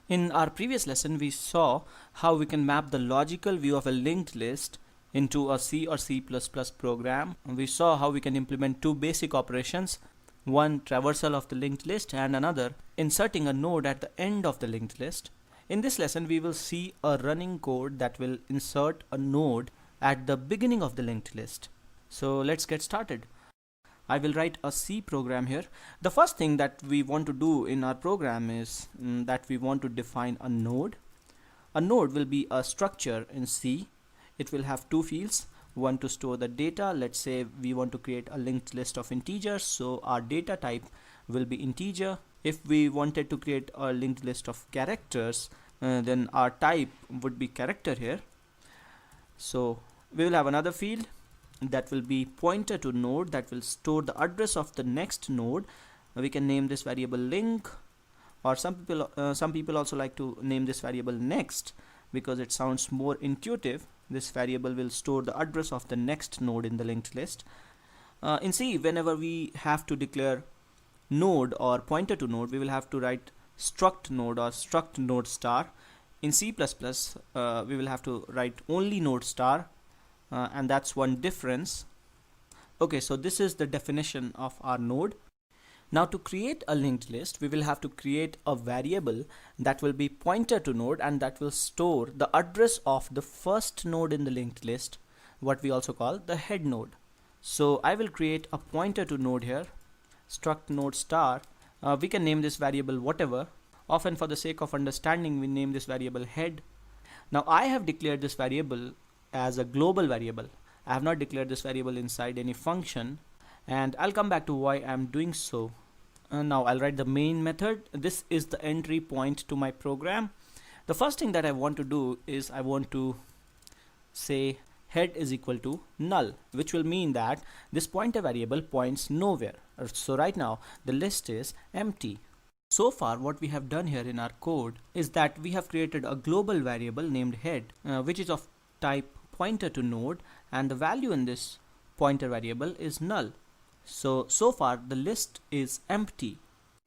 In our previous lesson, we saw how we can map the logical view of a linked list into a C or C++ program. We saw how we can implement two basic operations, one traversal of the linked list and another inserting a node at the end of the linked list. In this lesson, we will see a running code that will insert a node at the beginning of the linked list. So let's get started. I will write a C program here. The first thing that we want to do in our program is that we want to define a node. A node will be a structure in C. It will have two fields, one to store the data. Let's say we want to create a linked list of integers, so our data type will be integer. If we wanted to create a linked list of characters, then our type would be character here. So we will have another field that will be pointer to node that will store the address of the next node. We can name this variable link, or some people also like to name this variable next because it sounds more intuitive. This variable will store the address of the next node in the linked list. In C, whenever we have to declare node or pointer to node, we will have to write struct node or struct node star. In C++, we will have to write only node star. And that's one difference. Okay, so this is the definition of our node. Now to create a linked list, we will have to create a variable that will be pointer to node and that will store the address of the first node in the linked list, what we also call the head node. So I will create a pointer to node here, struct node star. We can name this variable whatever. Often for the sake of understanding, we name this variable head. Now I have declared this variable as a global variable. I have not declared this variable inside any function, and I'll come back to why I'm doing so. Now I'll write the main method. This is the entry point to my program. The first thing that I want to do is I want to say head is equal to null, which will mean that this pointer variable points nowhere. So right now the list is empty. So far what we have done here in our code is that we have created a global variable named head, which is of type pointer to node, and the value in this pointer variable is null. So far the list is empty.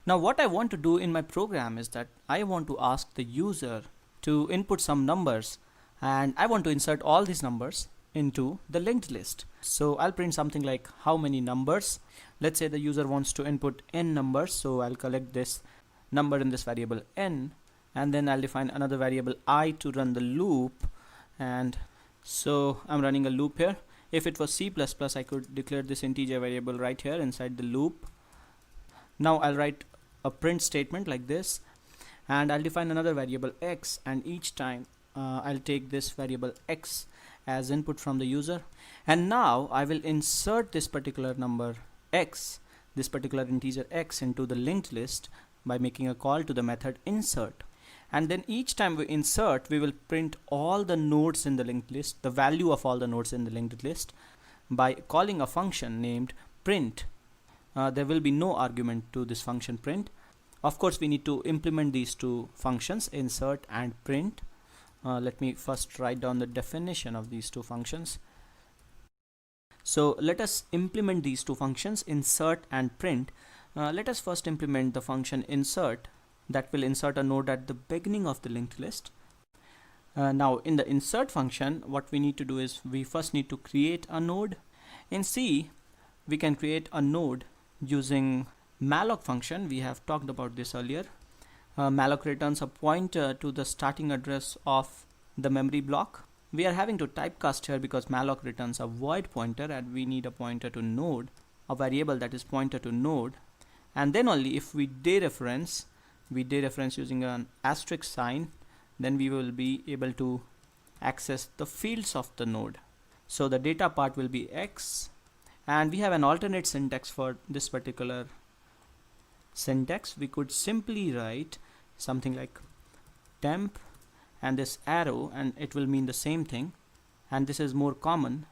Now what I want to do in my program is that I want to ask the user to input some numbers, and I want to insert all these numbers into the linked list. So I'll print something like how many numbers. Let's say the user wants to input n numbers, so I'll collect this number in this variable n, and then I'll define another variable I to run the loop. And so I'm running a loop here. If it was C++, I could declare this integer variable right here inside the loop. Now I'll write a print statement like this, and I'll define another variable x, and each time I'll take this variable x as input from the user. And now I will insert this particular number x, this particular integer x, into the linked list by making a call to the method insert. And then each time we insert, we will print all the nodes in the linked list, the value of all the nodes in the linked list, by calling a function named print. There will be no argument to this function print. Of course, we need to implement these two functions, insert and print. Let me first write down the definition of these two functions. So let us implement these two functions, insert and print. Let us first implement the function insert that will insert a node at the beginning of the linked list. Now in the insert function, what we need to do is we first need to create a node. In C, we can create a node using malloc function. We have talked about this earlier. Malloc returns a pointer to the starting address of the memory block. We are having to typecast here because malloc returns a void pointer, and we need a pointer to node, a variable that is pointer to node. And then only if we dereference using an asterisk sign, then we will be able to access the fields of the node. So the data part will be x, and we have an alternate syntax for this particular syntax. We could simply write something like temp and this arrow, and it will mean the same thing, and this is more common.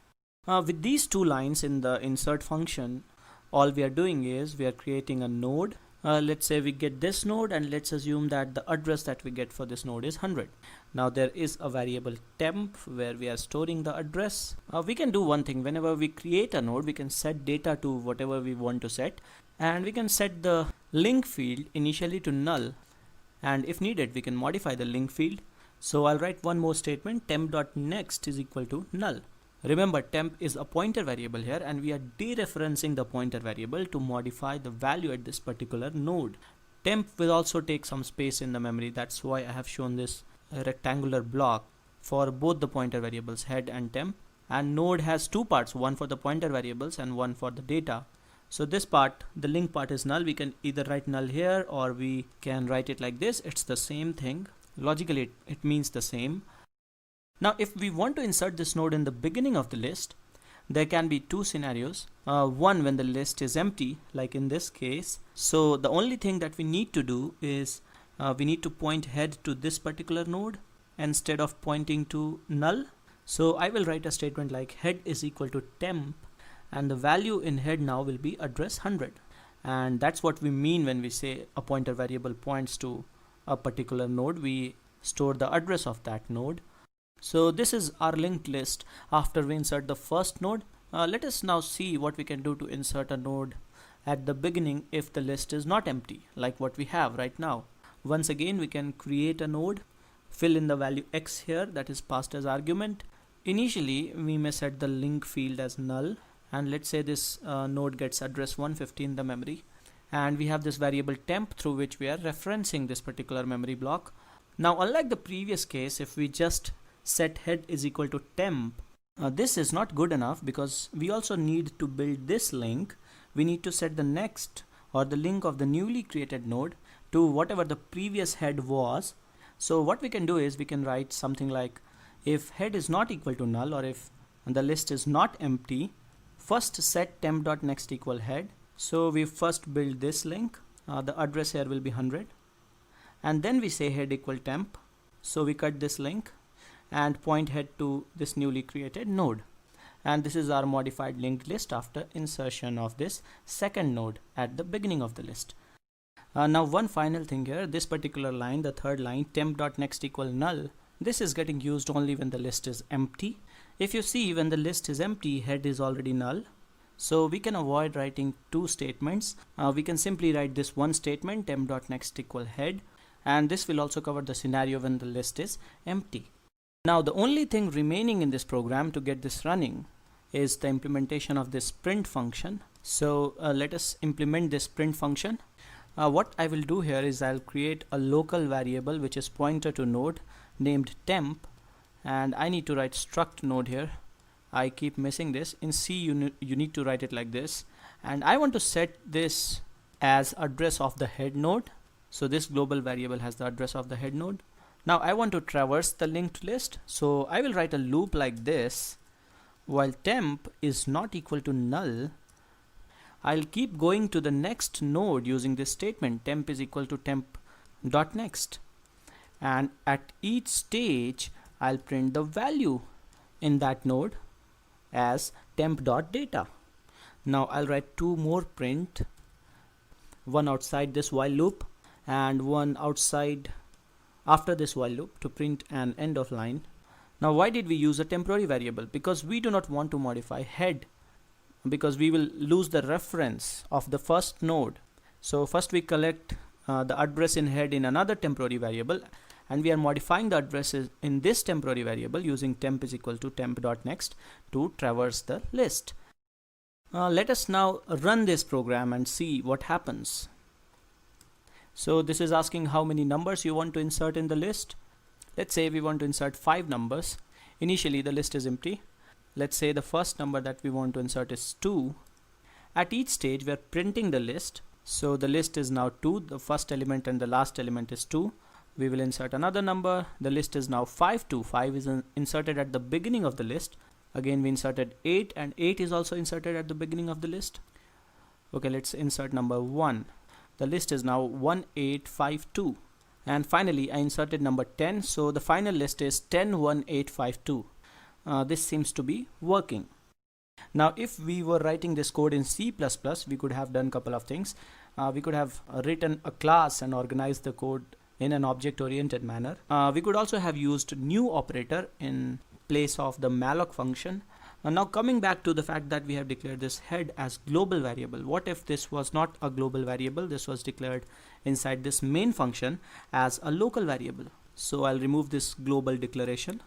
With these two lines in the insert function, all we are doing is we are creating a node. Let's say we get this node, and let's assume that the address that we get for this node is 100. Now there is a variable temp where we are storing the address. We can do one thing. Whenever we create a node, we can set data to whatever we want to set, and we can set the link field initially to null. and if needed we can modify the link field. So I'll write one more statement, temp.next is equal to null. Remember, temp is a pointer variable here and we are dereferencing the pointer variable to modify the value at this particular node. Temp will also take some space in the memory, that's why I have shown this rectangular block for both the pointer variables head and temp. And node has two parts, one for the pointer variables and one for the data. So this part, the link part, is null. We can either write null here or we can write it like this. It's the same thing. Logically it means the same. Now if we want to insert this node in the beginning of the list, there can be two scenarios. One, when the list is empty, like in this case. So the only thing that we need to do is we need to point head to this particular node instead of pointing to null. So I will write a statement like head is equal to temp, and the value in head now will be address 100. And that's what we mean when we say a pointer variable points to a particular node. We store the address of that node. So this is our linked list after we insert the first node. Let us now see what we can do to insert a node at the beginning if the list is not empty, like what we have right now. Once again, we can create a node, fill in the value x here that is passed as argument. Initially we may set the link field as null, and let's say this node gets address 150 in the memory, and we have this variable temp through which we are referencing this particular memory block. Now unlike the previous case, if we just set head is equal to temp, this is not good enough because we also need to build this link. We need to set the next or the link of the newly created node to whatever the previous head was. So what we can do is we can write something like, if head is not equal to null, or if the list is not empty, first set temp.next equal head. So we first build this link, the address here will be 100, and then we say head equal temp. So we cut this link and point head to this newly created node, and this is our modified linked list after insertion of this second node at the beginning of the list. Now one final thing here, this particular line, the third line, temp.next equal null, this is getting used only when the list is empty. If you see, when the list is empty, head is already null. So we can avoid writing two statements. We can simply write this one statement, temp.next equal head, and this will also cover the scenario when the list is empty. Now the only thing remaining in this program to get this running is the implementation of this print function. So let us implement this print function. What I will do here is I'll create a local variable which is pointer to node named temp, and I need to write struct node here. I keep missing this. In C you need to write it like this, and I want to set this as address of the head node. So this global variable has the address of the head node. Now I want to traverse the linked list, so I will write a loop like this. While temp is not equal to null, I'll keep going to the next node using this statement, temp is equal to temp.next, and at each stage I'll print the value in that node as temp.data. Now I'll write two more print, one outside this while loop and one outside after this while loop to print an end of line. Now why did we use a temporary variable? Because we do not want to modify head, because we will lose the reference of the first node. So first we collect the address in head in another temporary variable, and we are modifying the addresses in this temporary variable using temp is equal to temp.next to traverse the list. Let us now run this program and see what happens. So this is asking how many numbers you want to insert in the list. Let's say we want to insert 5 numbers. Initially the list is empty. Let's say the first number that we want to insert is 2. At each stage we are printing the list. So the list is now 2, the first element and the last element is 2. We will insert another number. The list is now 5, 2. 5 is inserted at the beginning of the list. Again we inserted 8, and 8 is also inserted at the beginning of the list. Okay, let's insert number 1. The list is now 1852. And finally I inserted number 10, so the final list is 101852. This seems to be working. Now if we were writing this code in C++, we could have done a couple of things. We could have written a class and organized the code in an object-oriented manner. We could also have used new operator in place of the malloc function. Now coming back to the fact that we have declared this head as global variable, what if this was not a global variable, this was declared inside this main function as a local variable? So I'll remove this global declaration.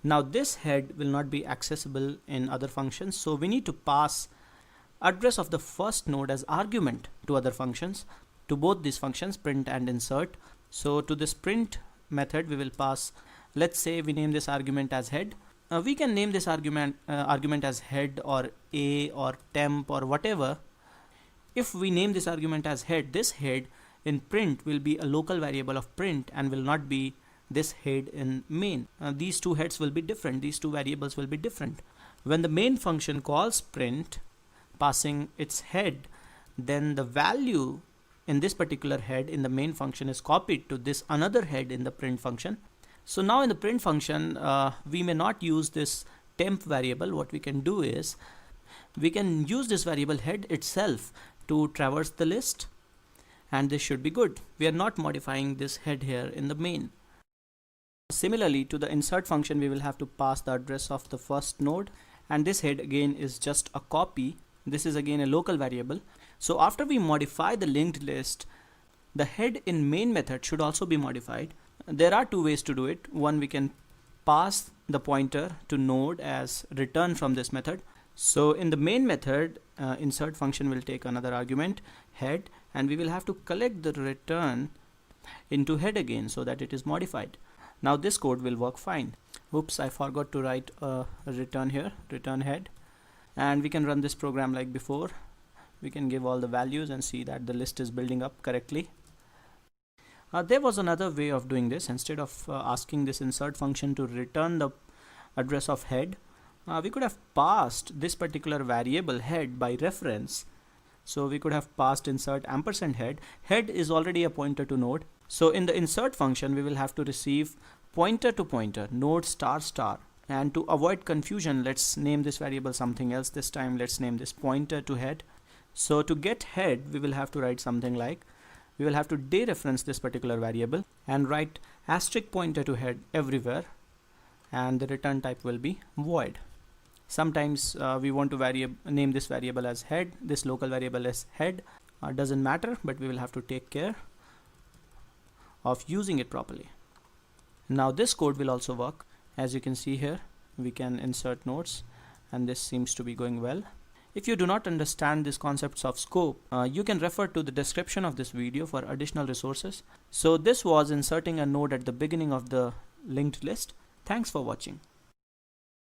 Now this head will not be accessible in other functions, so we need to pass address of the first node as argument to other functions, to both these functions, print and insert. So to this print method we will pass, let's say we name this argument as head. We can name this argument as head or a or temp or whatever. If we name this argument as head, this head in print will be a local variable of print and will not be this head in main. These two heads will be different, these two variables will be different. When the main function calls print passing its head, then the value in this particular head in the main function is copied to this another head in the print function. So now in the print function, we may not use this temp variable. What we can do is we can use this variable head itself to traverse the list, and this should be good. We are not modifying this head here in the main. Similarly, to the insert function, we will have to pass the address of the first node, and this head again is just a copy. This is again a local variable. So after we modify the linked list, the head in main method should also be modified. There are two ways to do it. One, we can pass the pointer to node as return from this method. So in the main method, insert function will take another argument, head, and we will have to collect the return into head again so that it is modified. Now this code will work fine. Oops, I forgot to write a return here, return head, and we can run this program like before. We can give all the values and see that the list is building up correctly. There was another way of doing this. Instead of asking this insert function to return the address of head, we could have passed this particular variable head by reference. So we could have passed insert ampersand head. Head is already a pointer to node. So in the insert function, we will have to receive pointer to pointer, node star star. And to avoid confusion, let's name this variable something else. This time let's name this pointer to head. So to get head, we will have to write something like, we will have to dereference this particular variable and write asterisk pointer to head everywhere, and the return type will be void. Sometimes we want to name this variable as head, this local variable as head. Doesn't matter, but we will have to take care of using it properly. Now this code will also work. As you can see here, we can insert nodes, and this seems to be going well. If you do not understand these concepts of scope, you can refer to the description of this video for additional resources. So this was inserting a node at the beginning of the linked list. Thanks for watching.